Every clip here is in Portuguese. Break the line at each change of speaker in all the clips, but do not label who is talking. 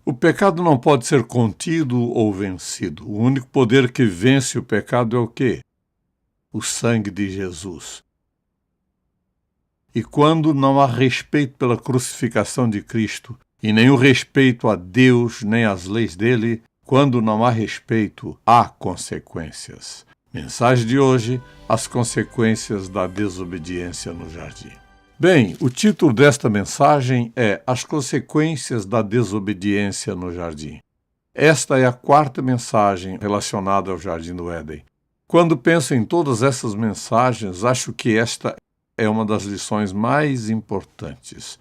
O pecado não pode ser contido ou vencido. O único poder que vence o pecado é o quê? O sangue de Jesus. E quando não há respeito pela crucificação de Cristo, e nem o respeito a Deus, nem às leis dele, quando não há respeito, há consequências. Mensagem de hoje: as consequências da desobediência no jardim. Bem, o título desta mensagem é As consequências da desobediência no jardim. Esta é a quarta mensagem relacionada ao Jardim do Éden. Quando penso em todas essas mensagens, acho que esta é uma das lições mais importantes.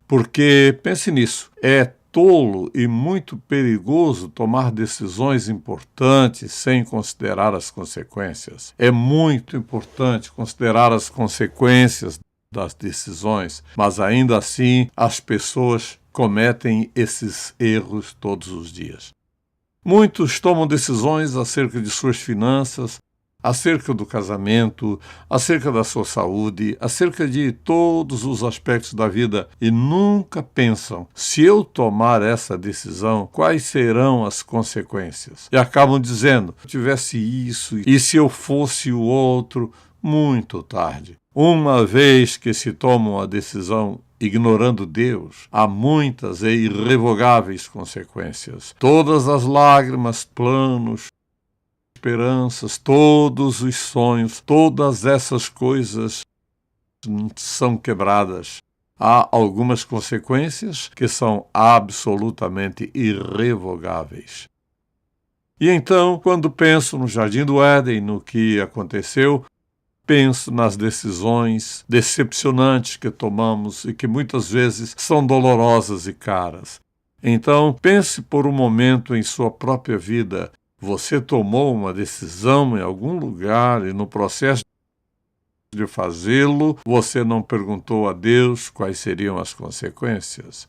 Porque, pense nisso, é tolo e muito perigoso tomar decisões importantes sem considerar as consequências. É muito importante considerar as consequências das decisões, mas ainda assim as pessoas cometem esses erros todos os dias. Muitos tomam decisões acerca de suas finanças, acerca do casamento, acerca da sua saúde, acerca de todos os aspectos da vida e nunca pensam, se eu tomar essa decisão, quais serão as consequências? E acabam dizendo, se eu tivesse isso e se eu fosse o outro, muito tarde. Uma vez que se tomam a decisão ignorando Deus, há muitas e irrevogáveis consequências. Todas as lágrimas, planos, esperanças, todos os sonhos, todas essas coisas são quebradas. Há algumas consequências que são absolutamente irrevogáveis. E então, quando penso no Jardim do Éden, no que aconteceu, penso nas decisões decepcionantes que tomamos e que muitas vezes são dolorosas e caras. Então, pense por um momento em sua própria vida. Você tomou uma decisão em algum lugar e no processo de fazê-lo, você não perguntou a Deus quais seriam as consequências.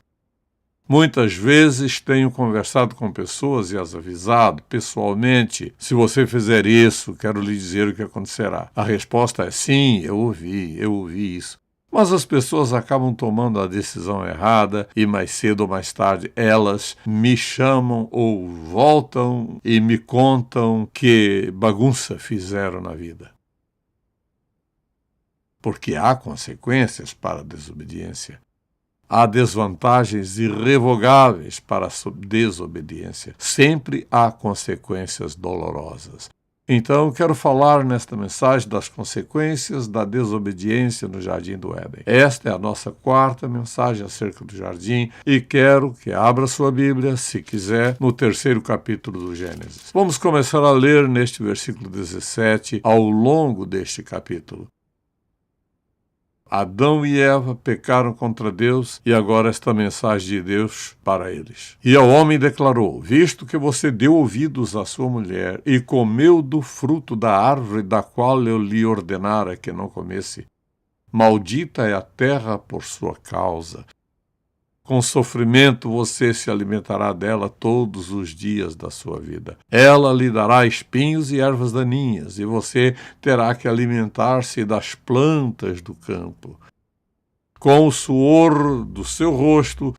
Muitas vezes tenho conversado com pessoas e as avisado pessoalmente, se você fizer isso, quero lhe dizer o que acontecerá. A resposta é sim, eu ouvi isso. Mas as pessoas acabam tomando a decisão errada e mais cedo ou mais tarde elas me chamam ou voltam e me contam que bagunça fizeram na vida. Porque há consequências para a desobediência. Há desvantagens irrevogáveis para a desobediência. Sempre há consequências dolorosas. Então, quero falar nesta mensagem das consequências da desobediência no Jardim do Éden. Esta é a nossa quarta mensagem acerca do jardim e quero que abra sua Bíblia, se quiser, no 3º capítulo do Gênesis. Vamos começar a ler neste versículo 17 ao longo deste capítulo. Adão e Eva pecaram contra Deus e agora esta mensagem de Deus para eles. E ao homem declarou: visto que você deu ouvidos à sua mulher e comeu do fruto da árvore da qual eu lhe ordenara que não comesse, maldita é a terra por sua causa. Com sofrimento você se alimentará dela todos os dias da sua vida. Ela lhe dará espinhos e ervas daninhas, e você terá que alimentar-se das plantas do campo. Com o suor do seu rosto,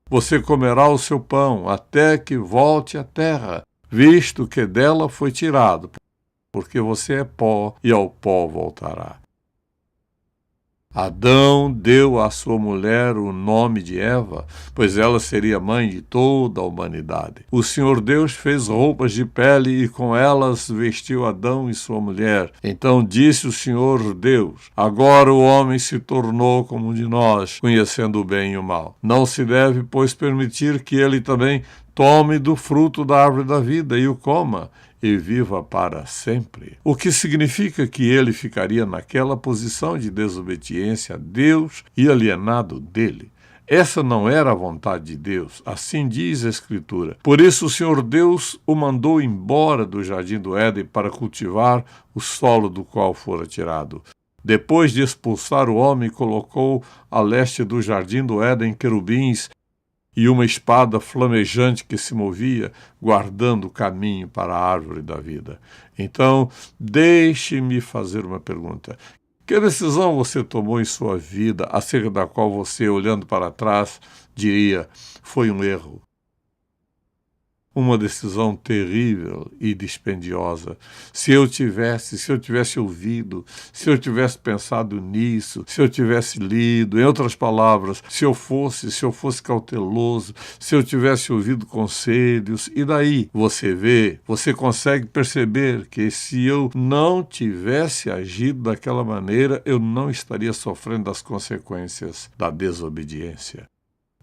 você comerá o seu pão, até que volte à terra, visto que dela foi tirado, porque você é pó, e ao pó voltará. Adão deu à sua mulher o nome de Eva, pois ela seria mãe de toda a humanidade. O Senhor Deus fez roupas de pele e com elas vestiu Adão e sua mulher. Então disse o Senhor Deus: agora o homem se tornou como um de nós, conhecendo o bem e o mal. Não se deve, pois, permitir que ele também tome do fruto da árvore da vida e o coma, e viva para sempre. O que significa que ele ficaria naquela posição de desobediência a Deus e alienado dele. Essa não era a vontade de Deus, assim diz a Escritura. Por isso o Senhor Deus o mandou embora do Jardim do Éden para cultivar o solo do qual fora tirado. Depois de expulsar o homem, colocou a leste do Jardim do Éden querubins e uma espada flamejante que se movia, guardando o caminho para a árvore da vida. Então, deixe-me fazer uma pergunta. Que decisão você tomou em sua vida, acerca da qual você, olhando para trás, diria, foi um erro. Uma decisão terrível e dispendiosa. Se eu tivesse ouvido, se eu tivesse pensado nisso, se eu tivesse lido, em outras palavras, se eu fosse cauteloso, se eu tivesse ouvido conselhos, e daí? Você consegue perceber que se eu não tivesse agido daquela maneira, eu não estaria sofrendo as consequências da desobediência.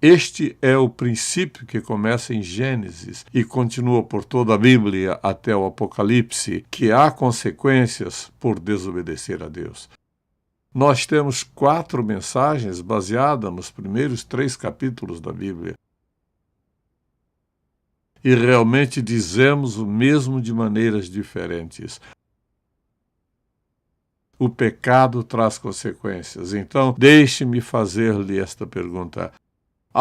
Este é o princípio que começa em Gênesis e continua por toda a Bíblia até o Apocalipse, que há consequências por desobedecer a Deus. Nós temos 4 mensagens baseadas nos primeiros 3 capítulos da Bíblia. E realmente dizemos o mesmo de maneiras diferentes. O pecado traz consequências. Então, deixe-me fazer-lhe esta pergunta.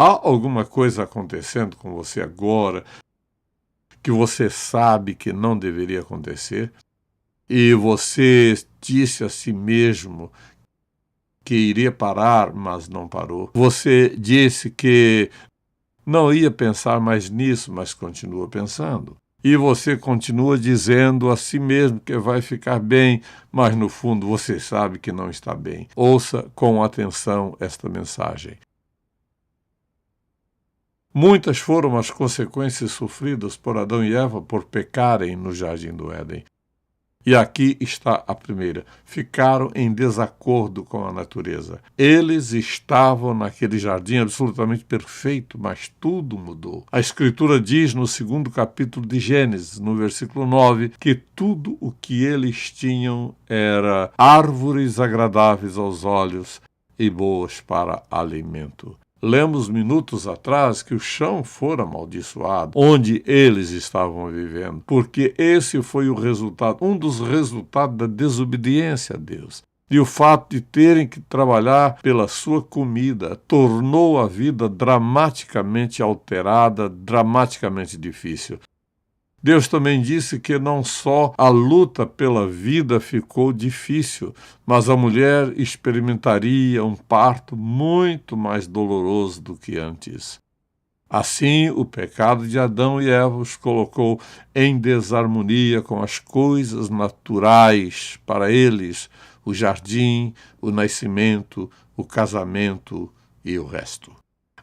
Há alguma coisa acontecendo com você agora que você sabe que não deveria acontecer? E você disse a si mesmo que iria parar, mas não parou. Você disse que não ia pensar mais nisso, mas continua pensando. E você continua dizendo a si mesmo que vai ficar bem, mas no fundo você sabe que não está bem. Ouça com atenção esta mensagem. Muitas foram as consequências sofridas por Adão e Eva por pecarem no Jardim do Éden. E aqui está a primeira. Ficaram em desacordo com a natureza. Eles estavam naquele jardim absolutamente perfeito, mas tudo mudou. A Escritura diz no 2º capítulo de Gênesis, no versículo 9, que tudo o que eles tinham era árvores agradáveis aos olhos e boas para alimento. Lemos minutos atrás que o chão fora amaldiçoado, onde eles estavam vivendo, porque esse foi o resultado, um dos resultados da desobediência a Deus. E o fato de terem que trabalhar pela sua comida tornou a vida dramaticamente alterada, dramaticamente difícil. Deus também disse que não só a luta pela vida ficou difícil, mas a mulher experimentaria um parto muito mais doloroso do que antes. Assim, o pecado de Adão e Eva os colocou em desarmonia com as coisas naturais para eles, o jardim, o nascimento, o casamento e o resto.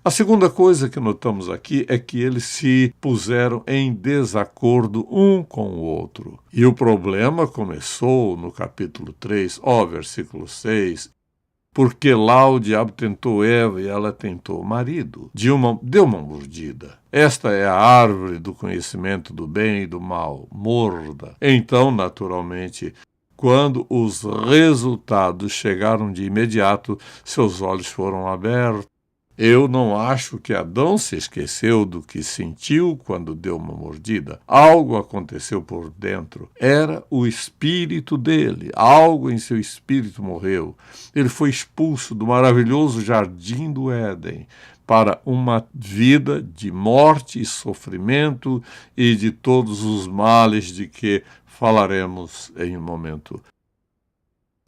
A segunda coisa que notamos aqui é que eles se puseram em desacordo um com o outro. E o problema começou no capítulo 3, versículo 6, porque lá o diabo tentou Eva e ela tentou o marido. Deu uma mordida. Esta é a árvore do conhecimento do bem e do mal. Morda. Então, naturalmente, quando os resultados chegaram de imediato, seus olhos foram abertos. Eu não acho que Adão se esqueceu do que sentiu quando deu uma mordida. Algo aconteceu por dentro. Era o espírito dele. Algo em seu espírito morreu. Ele foi expulso do maravilhoso jardim do Éden para uma vida de morte e sofrimento e de todos os males de que falaremos em um momento.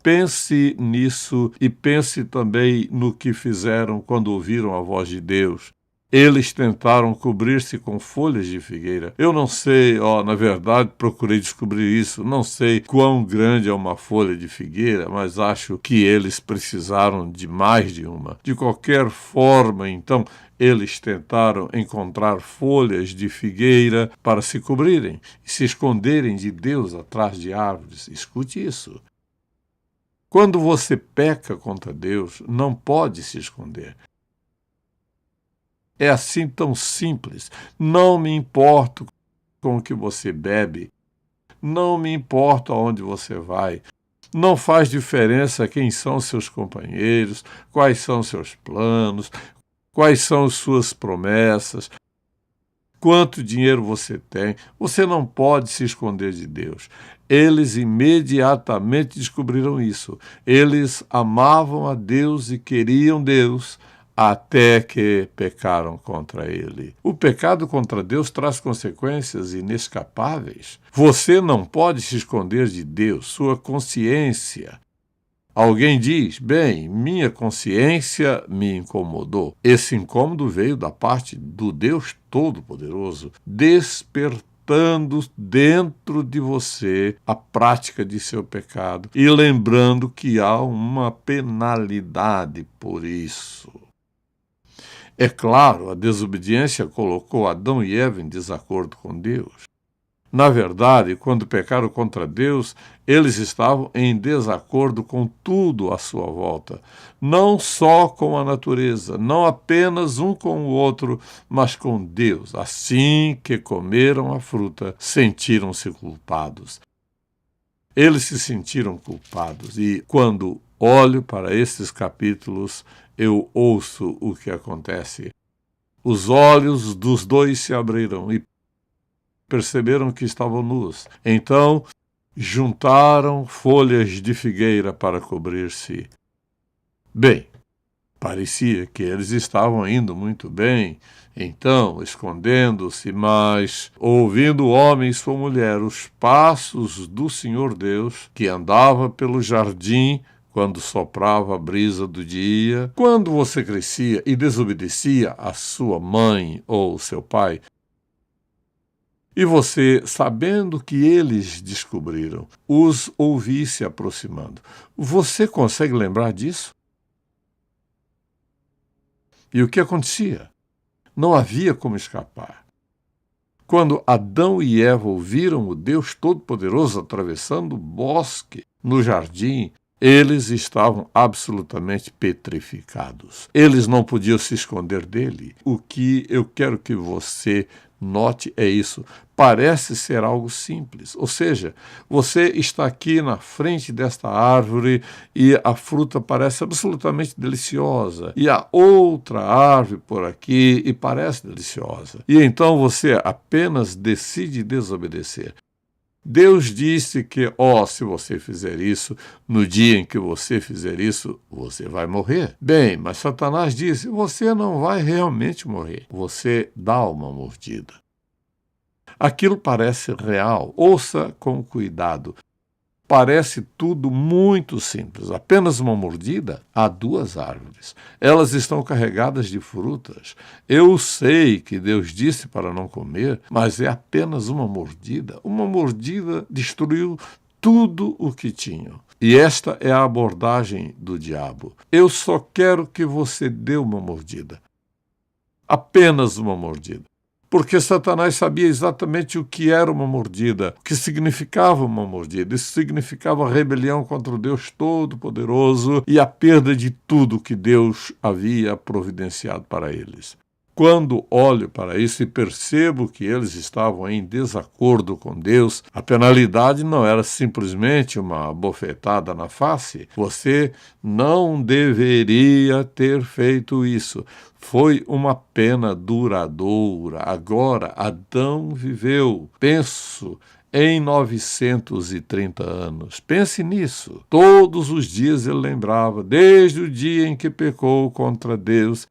Pense nisso e pense também no que fizeram quando ouviram a voz de Deus. Eles tentaram cobrir-se com folhas de figueira. Eu não sei, na verdade procurei descobrir isso, não sei quão grande é uma folha de figueira, mas acho que eles precisaram de mais de uma. De qualquer forma, então, eles tentaram encontrar folhas de figueira para se cobrirem e se esconderem de Deus atrás de árvores. Escute isso. Quando você peca contra Deus, não pode se esconder. É assim tão simples. Não me importo com o que você bebe. Não me importa aonde você vai. Não faz diferença quem são seus companheiros, quais são seus planos, quais são suas promessas, quanto dinheiro você tem. Você não pode se esconder de Deus. Eles imediatamente descobriram isso. Eles amavam a Deus e queriam Deus até que pecaram contra ele. O pecado contra Deus traz consequências inescapáveis. Você não pode se esconder de Deus. Sua consciência, Alguém diz, bem, minha consciência me incomodou. Esse incômodo veio da parte do Deus Todo-Poderoso, despertando dentro de você a prática de seu pecado e lembrando que há uma penalidade por isso. É claro, a desobediência colocou Adão e Eva em desacordo com Deus. Na verdade, quando pecaram contra Deus, eles estavam em desacordo com tudo à sua volta, não só com a natureza, não apenas um com o outro, mas com Deus. Assim que comeram a fruta, sentiram-se culpados. Eles se sentiram culpados e, quando olho para esses capítulos, eu ouço o que acontece. Os olhos dos dois se abriram e perceberam que estavam nus. Então, juntaram folhas de figueira para cobrir-se. Bem, parecia que eles estavam indo muito bem, então, escondendo-se, mas ouvindo homem e sua mulher os passos do Senhor Deus, que andava pelo jardim quando soprava a brisa do dia. Quando você crescia e desobedecia a sua mãe ou seu pai, e você, sabendo que eles descobriram, os ouvi se aproximando, você consegue lembrar disso? E o que acontecia? Não havia como escapar. Quando Adão e Eva ouviram o Deus Todo-Poderoso atravessando o bosque no jardim, eles estavam absolutamente petrificados. Eles não podiam se esconder dele. O que eu quero que você note é isso. Parece ser algo simples. Ou seja, você está aqui na frente desta árvore e a fruta parece absolutamente deliciosa. E há outra árvore por aqui e parece deliciosa. E então você apenas decide desobedecer. Deus disse que, se você fizer isso, no dia em que você fizer isso, você vai morrer. Bem, mas Satanás disse, você não vai realmente morrer. Você dá uma mordida. Aquilo parece real. Ouça com cuidado. Parece tudo muito simples. Apenas uma mordida, há 2 árvores. Elas estão carregadas de frutas. Eu sei que Deus disse para não comer, mas é apenas uma mordida. Uma mordida destruiu tudo o que tinham. E esta é a abordagem do diabo. Eu só quero que você dê uma mordida. Apenas uma mordida. Porque Satanás sabia exatamente o que era uma mordida, o que significava uma mordida. Isso significava rebelião contra o Deus Todo-Poderoso e a perda de tudo que Deus havia providenciado para eles. Quando olho para isso e percebo que eles estavam em desacordo com Deus, a penalidade não era simplesmente uma bofetada na face. Você não deveria ter feito isso. Foi uma pena duradoura. Agora, Adão viveu, penso, em 930 anos. Pense nisso. Todos os dias ele lembrava, desde o dia em que pecou contra Deus,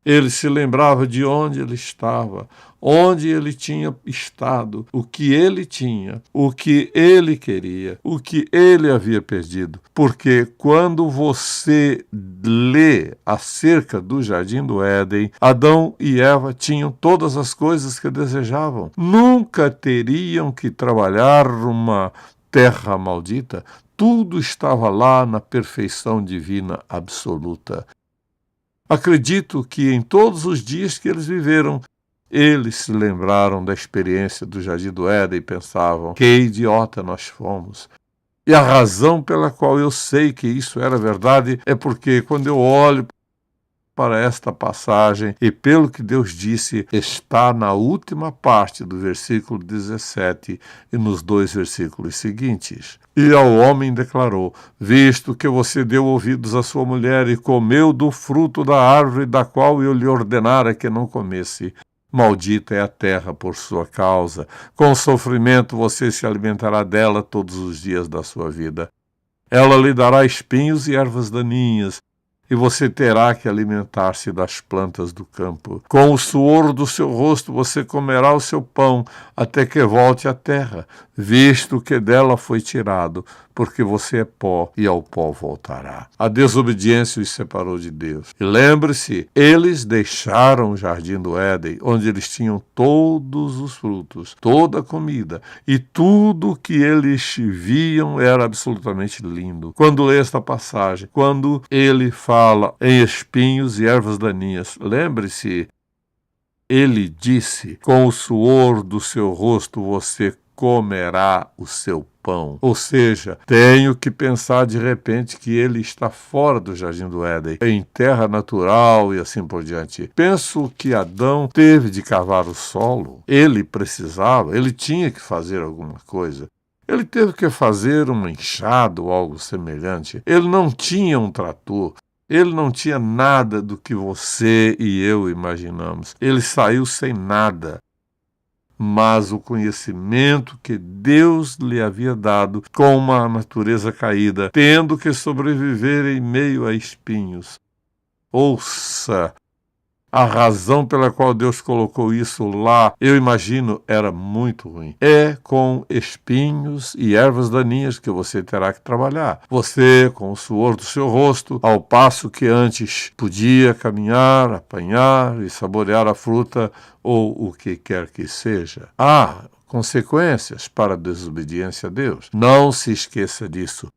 ele se lembrava de onde ele estava, onde ele tinha estado, o que ele tinha, o que ele queria, o que ele havia perdido. Porque quando você lê acerca do Jardim do Éden, Adão e Eva tinham todas as coisas que desejavam. Nunca teriam que trabalhar numa terra maldita. Tudo estava lá na perfeição divina absoluta. Acredito que em todos os dias que eles viveram, eles se lembraram da experiência do Jardim do Éden e pensavam, que idiota nós fomos. E a razão pela qual eu sei que isso era verdade é porque quando eu olho para esta passagem e pelo que Deus disse, está na última parte do versículo 17 e nos 2 versículos seguintes. E ao homem declarou, visto que você deu ouvidos à sua mulher e comeu do fruto da árvore da qual eu lhe ordenara que não comesse, maldita é a terra por sua causa. Com sofrimento você se alimentará dela todos os dias da sua vida. Ela lhe dará espinhos e ervas daninhas, e você terá que alimentar-se das plantas do campo. Com o suor do seu rosto você comerá o seu pão, até que volte à terra, visto que dela foi tirado, porque você é pó e ao pó voltará. A desobediência os separou de Deus. E lembre-se, eles deixaram o jardim do Éden, onde eles tinham todos os frutos, toda a comida, e tudo que eles viam era absolutamente lindo. Quando lê esta passagem, quando ele fala em espinhos e ervas daninhas, lembre-se, ele disse: com o suor do seu rosto você comerá o seu pão. Ou seja, tenho que pensar de repente que ele está fora do jardim do Éden, em terra natural e assim por diante. Penso que Adão teve de cavar o solo. Ele precisava, ele tinha que fazer alguma coisa. Ele teve que fazer uma enxada ou algo semelhante. Ele não tinha um trator. Ele não tinha nada do que você e eu imaginamos. Ele saiu sem nada. Mas o conhecimento que Deus lhe havia dado com uma natureza caída, tendo que sobreviver em meio a espinhos. Ouça, a razão pela qual Deus colocou isso lá, eu imagino, era muito ruim. É com espinhos e ervas daninhas que você terá que trabalhar. Você, com o suor do seu rosto, ao passo que antes podia caminhar, apanhar e saborear a fruta ou o que quer que seja. Há consequências para a desobediência a Deus. Não se esqueça disso.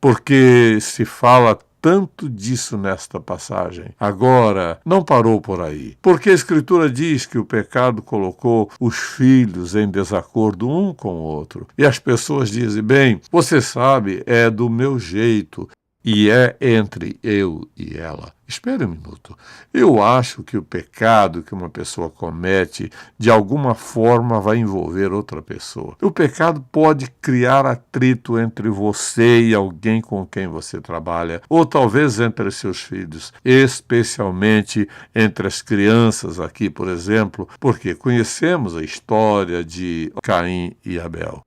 Porque se fala tanto disso nesta passagem. Agora, não parou por aí. Porque a Escritura diz que o pecado colocou os filhos em desacordo um com o outro. E as pessoas dizem, bem, você sabe, é do meu jeito. E é entre eu e ela. Espere um minuto. Eu acho que o pecado que uma pessoa comete, de alguma forma, vai envolver outra pessoa. O pecado pode criar atrito entre você e alguém com quem você trabalha, ou talvez entre seus filhos, especialmente entre as crianças aqui, por exemplo, porque conhecemos a história de Caim e Abel.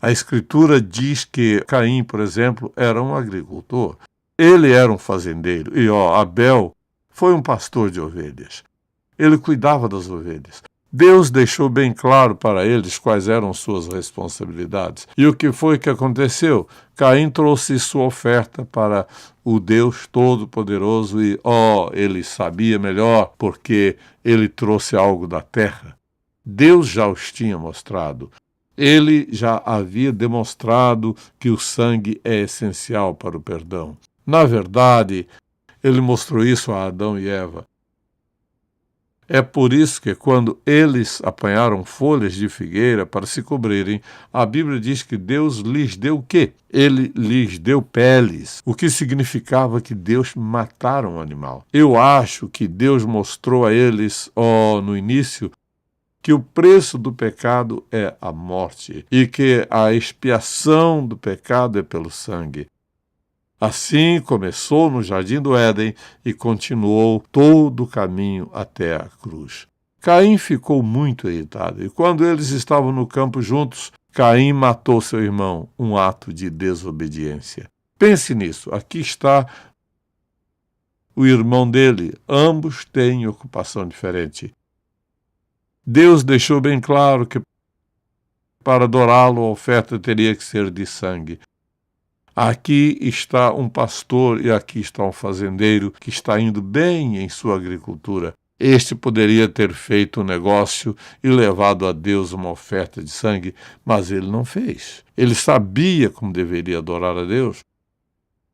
A Escritura diz que Caim, por exemplo, era um agricultor. Ele era um fazendeiro. E Abel foi um pastor de ovelhas. Ele cuidava das ovelhas. Deus deixou bem claro para eles quais eram suas responsabilidades. E o que foi que aconteceu? Caim trouxe sua oferta para o Deus Todo-Poderoso e, ele sabia melhor porque ele trouxe algo da terra. Deus já os tinha mostrado. Ele já havia demonstrado que o sangue é essencial para o perdão. Na verdade, ele mostrou isso a Adão e Eva. É por isso que quando eles apanharam folhas de figueira para se cobrirem, a Bíblia diz que Deus lhes deu o quê? Ele lhes deu peles, o que significava que Deus matara um animal. Eu acho que Deus mostrou a eles, no início, que o preço do pecado é a morte e que a expiação do pecado é pelo sangue. Assim começou no Jardim do Éden e continuou todo o caminho até a cruz. Caim ficou muito irritado e quando eles estavam no campo juntos, Caim matou seu irmão, um ato de desobediência. Pense nisso, aqui está o irmão dele, ambos têm ocupação diferente. Deus deixou bem claro que para adorá-lo a oferta teria que ser de sangue. Aqui está um pastor e aqui está um fazendeiro que está indo bem em sua agricultura. Este poderia ter feito um negócio e levado a Deus uma oferta de sangue, mas ele não fez. Ele sabia como deveria adorar a Deus,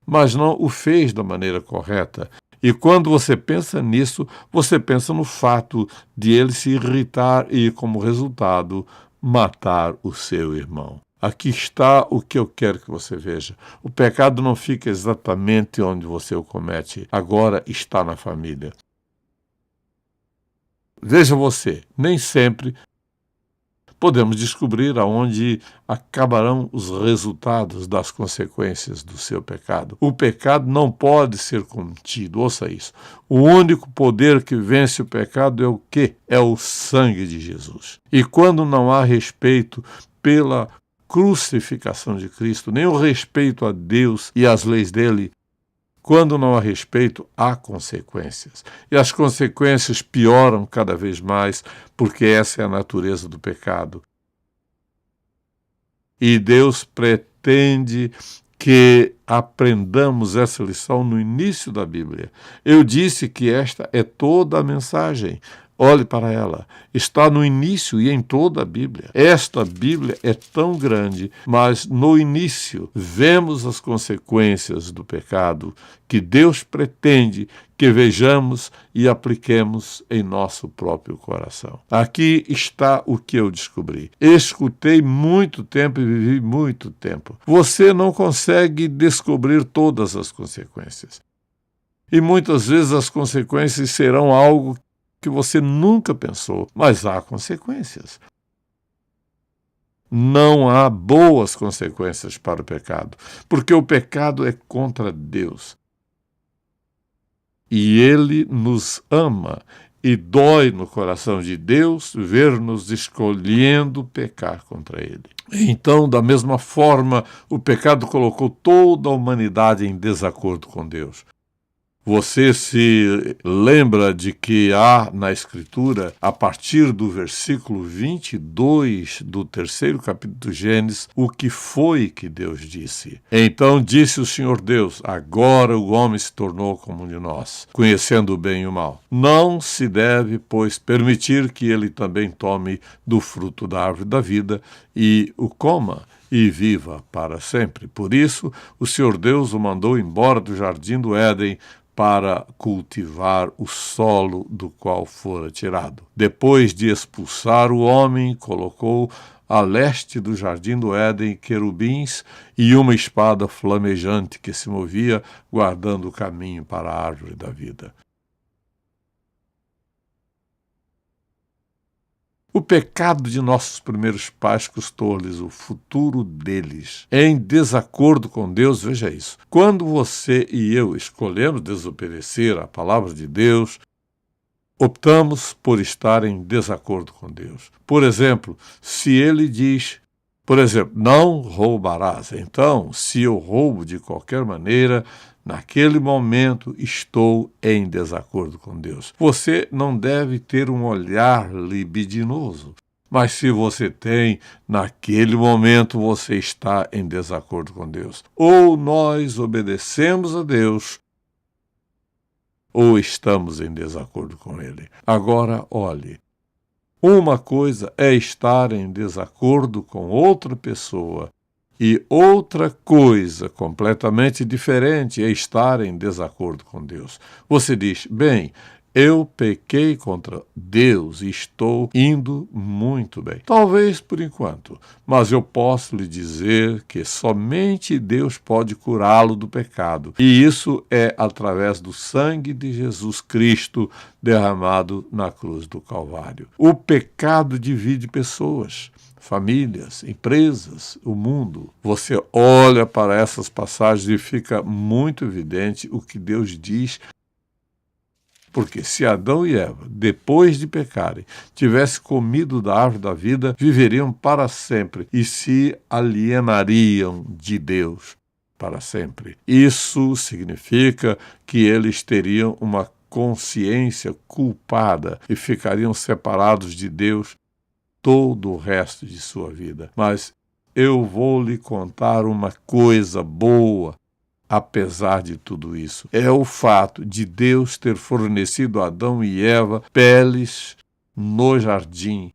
mas não o fez da maneira correta. E quando você pensa nisso, você pensa no fato de ele se irritar e, como resultado, matar o seu irmão. Aqui está o que eu quero que você veja. O pecado não fica exatamente onde você o comete. Agora está na família. Veja você, nem sempre podemos descobrir aonde acabarão os resultados das consequências do seu pecado. O pecado não pode ser contido, ouça isso. O único poder que vence o pecado é o quê? É o sangue de Jesus. E quando não há respeito pela crucificação de Cristo, nem o respeito a Deus e às leis dele, Quando não há respeito, há consequências. E as consequências pioram cada vez mais, porque essa é a natureza do pecado. E Deus pretende que aprendamos essa lição no início da Bíblia. Eu disse que esta é toda a mensagem. Olhe para ela. Está no início e em toda a Bíblia. Esta Bíblia é tão grande, mas no início vemos as consequências do pecado que Deus pretende que vejamos e apliquemos em nosso próprio coração. Aqui está o que eu descobri. Escutei muito tempo e vivi muito tempo. Você não consegue descobrir todas as consequências. E muitas vezes as consequências serão algo que você nunca pensou, mas há consequências. Não há boas consequências para o pecado, porque o pecado é contra Deus. E Ele nos ama, e dói no coração de Deus ver-nos escolhendo pecar contra Ele. Então, da mesma forma, o pecado colocou toda a humanidade em desacordo com Deus. Você se lembra de que há na Escritura, a partir do versículo 22 do 3º capítulo de Gênesis, o que foi que Deus disse? Então disse o Senhor Deus, agora o homem se tornou como um de nós, conhecendo o bem e o mal. Não se deve, pois, permitir que ele também tome do fruto da árvore da vida e o coma e viva para sempre. Por isso, o Senhor Deus o mandou embora do jardim do Éden, para cultivar o solo do qual fora tirado. Depois de expulsar o homem, colocou a leste do jardim do Éden querubins e uma espada flamejante que se movia, guardando o caminho para a árvore da vida. O pecado de nossos primeiros pais custou-lhes o futuro deles. Em desacordo com Deus, veja isso. Quando você e eu escolhemos desobedecer à palavra de Deus, optamos por estar em desacordo com Deus. Por exemplo, se ele diz, não roubarás. Então, se eu roubo de qualquer maneira, naquele momento estou em desacordo com Deus. Você não deve ter um olhar libidinoso, mas se você tem, naquele momento você está em desacordo com Deus. Ou nós obedecemos a Deus, ou estamos em desacordo com Ele. Agora, olhe, uma coisa é estar em desacordo com outra pessoa, e outra coisa completamente diferente é estar em desacordo com Deus. Você diz, bem, eu pequei contra Deus e estou indo muito bem. Talvez por enquanto, mas eu posso lhe dizer que somente Deus pode curá-lo do pecado. E isso é através do sangue de Jesus Cristo derramado na cruz do Calvário. O pecado divide pessoas, famílias, empresas, o mundo. Você olha para essas passagens e fica muito evidente o que Deus diz. Porque se Adão e Eva, depois de pecarem, tivessem comido da árvore da vida, viveriam para sempre e se alienariam de Deus para sempre. Isso significa que eles teriam uma consciência culpada e ficariam separados de Deus todo o resto de sua vida. Mas eu vou lhe contar uma coisa boa, apesar de tudo isso. É o fato de Deus ter fornecido a Adão e Eva peles no jardim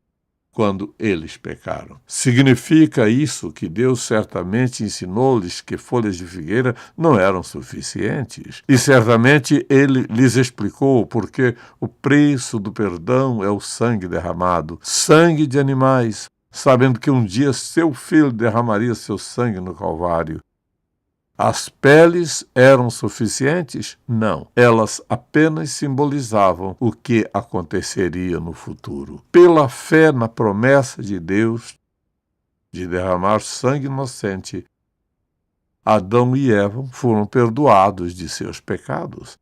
quando eles pecaram. Significa isso que Deus certamente ensinou-lhes que folhas de figueira não eram suficientes. E certamente Ele lhes explicou porque o preço do perdão é o sangue derramado, sangue de animais, sabendo que um dia seu filho derramaria seu sangue no Calvário. As peles eram suficientes? Não. Elas apenas simbolizavam o que aconteceria no futuro. Pela fé na promessa de Deus de derramar sangue inocente, Adão e Eva foram perdoados de seus pecados.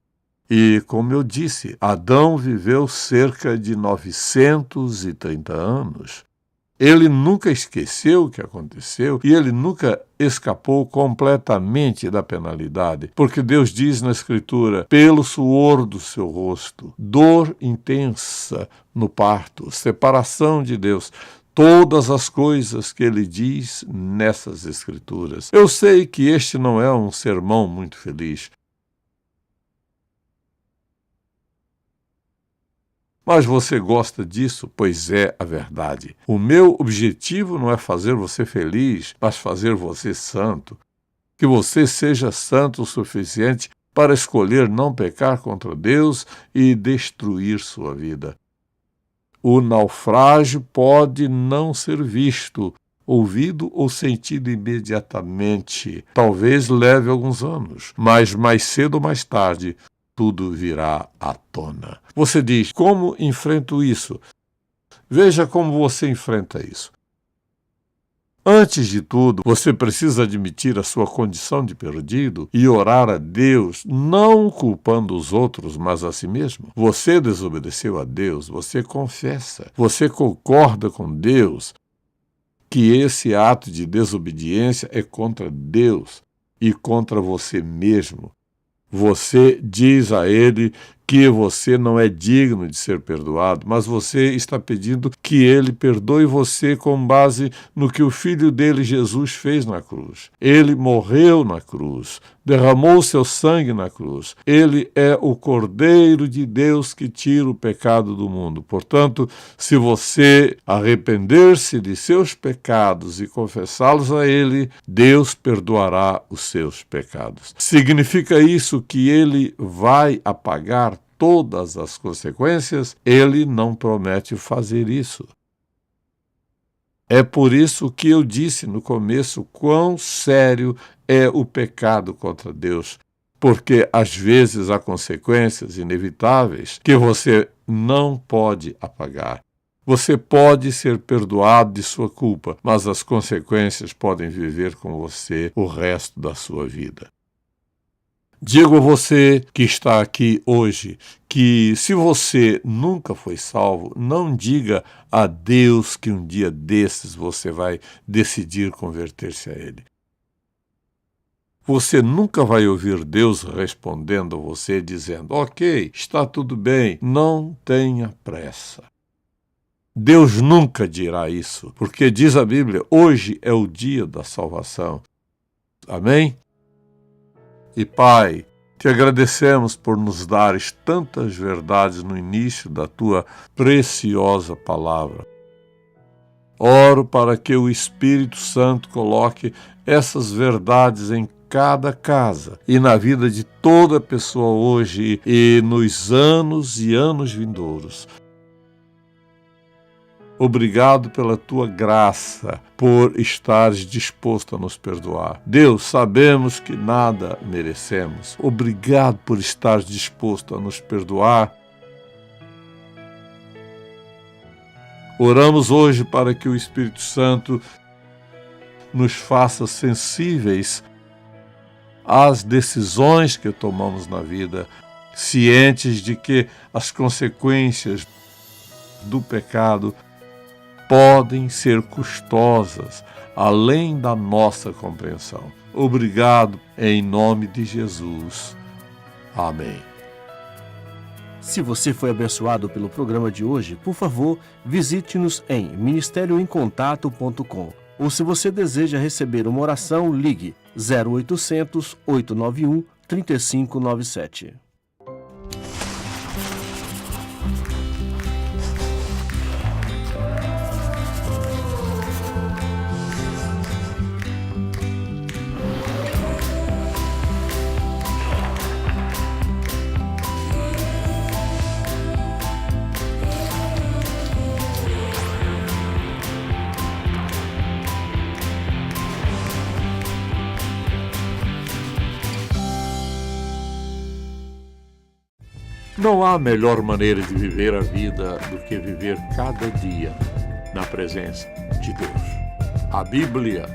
E, como eu disse, Adão viveu cerca de 930 anos. Ele nunca esqueceu o que aconteceu e ele nunca escapou completamente da penalidade, porque Deus diz na Escritura, pelo suor do seu rosto, dor intensa no parto, separação de Deus, todas as coisas que ele diz nessas Escrituras. Eu sei que este não é um sermão muito feliz, mas você gosta disso? Pois é a verdade. O meu objetivo não é fazer você feliz, mas fazer você santo. Que você seja santo o suficiente para escolher não pecar contra Deus e destruir sua vida. O naufrágio pode não ser visto, ouvido ou sentido imediatamente. Talvez leve alguns anos, mas mais cedo ou mais tarde, tudo virá à tona. Você diz, como enfrento isso? Veja como você enfrenta isso. Antes de tudo, você precisa admitir a sua condição de perdido e orar a Deus, não culpando os outros, mas a si mesmo. Você desobedeceu a Deus, você confessa, você concorda com Deus que esse ato de desobediência é contra Deus e contra você mesmo. Você diz a ele que você não é digno de ser perdoado, mas você está pedindo que ele perdoe você com base no que o Filho dele, Jesus, fez na cruz. Ele morreu na cruz, derramou seu sangue na cruz. Ele é o Cordeiro de Deus que tira o pecado do mundo. Portanto, se você arrepender-se de seus pecados e confessá-los a ele, Deus perdoará os seus pecados. Significa isso que ele vai apagar todas as consequências? Ele não promete fazer isso. É por isso que eu disse no começo quão sério é o pecado contra Deus, porque às vezes há consequências inevitáveis que você não pode apagar. Você pode ser perdoado de sua culpa, mas as consequências podem viver com você o resto da sua vida. Digo a você que está aqui hoje que se você nunca foi salvo, não diga a Deus que um dia desses você vai decidir converter-se a Ele. Você nunca vai ouvir Deus respondendo a você dizendo, ok, está tudo bem, não tenha pressa. Deus nunca dirá isso, porque diz a Bíblia, hoje é o dia da salvação. Amém? E Pai, te agradecemos por nos dares tantas verdades no início da tua preciosa palavra. Oro para que o Espírito Santo coloque essas verdades em cada casa e na vida de toda pessoa hoje e nos anos e anos vindouros. Obrigado pela tua graça, por estares disposto a nos perdoar. Deus, sabemos que nada merecemos. Obrigado por estar disposto a nos perdoar. Oramos hoje para que o Espírito Santo nos faça sensíveis às decisões que tomamos na vida, cientes de que as consequências do pecado podem ser custosas, além da nossa compreensão. Obrigado, em nome de Jesus. Amém.
Se você foi abençoado pelo programa de hoje, por favor, visite-nos em ministérioemcontato.com. Ou se você deseja receber uma oração, ligue 0800 891 3597.
Não há melhor maneira de viver a vida do que viver cada dia na presença de Deus. A Bíblia,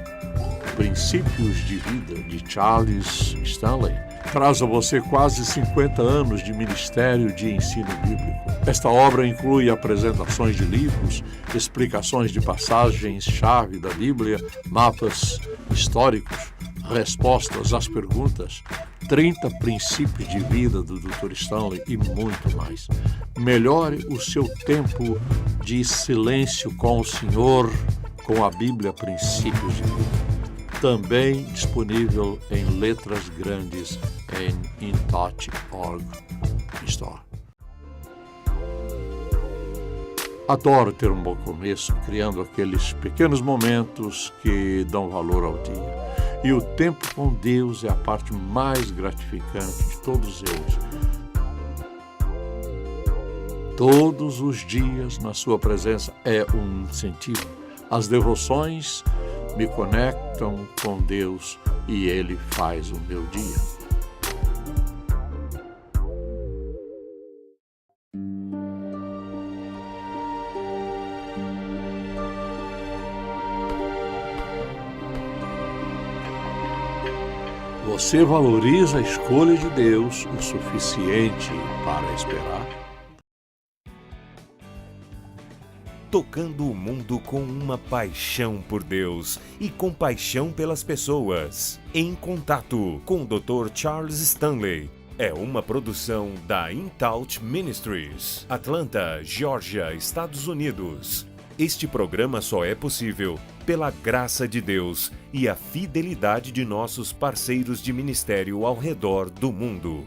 Princípios de Vida, de Charles Stanley, traz a você quase 50 anos de ministério de ensino bíblico. Esta obra inclui apresentações de livros, explicações de passagens-chave da Bíblia, mapas históricos, respostas às perguntas, 30 princípios de vida do Dr. Stanley e muito mais. Melhore o seu tempo de silêncio com o Senhor, com a Bíblia Princípios de Vida. Também disponível em letras grandes em InTouch.org Store. Adoro ter um bom começo, criando aqueles pequenos momentos que dão valor ao dia. E o tempo com Deus é a parte mais gratificante de todos eles. Todos os dias na sua presença é um incentivo. As devoções me conectam com Deus e Ele faz o meu dia. Você valoriza a escolha de Deus o suficiente para esperar?
Tocando o mundo com uma paixão por Deus e compaixão pelas pessoas. Em Contato com o Dr. Charles Stanley. É uma produção da InTouch Ministries, Atlanta, Geórgia, Estados Unidos. Este programa só é possível pela graça de Deus e a fidelidade de nossos parceiros de ministério ao redor do mundo.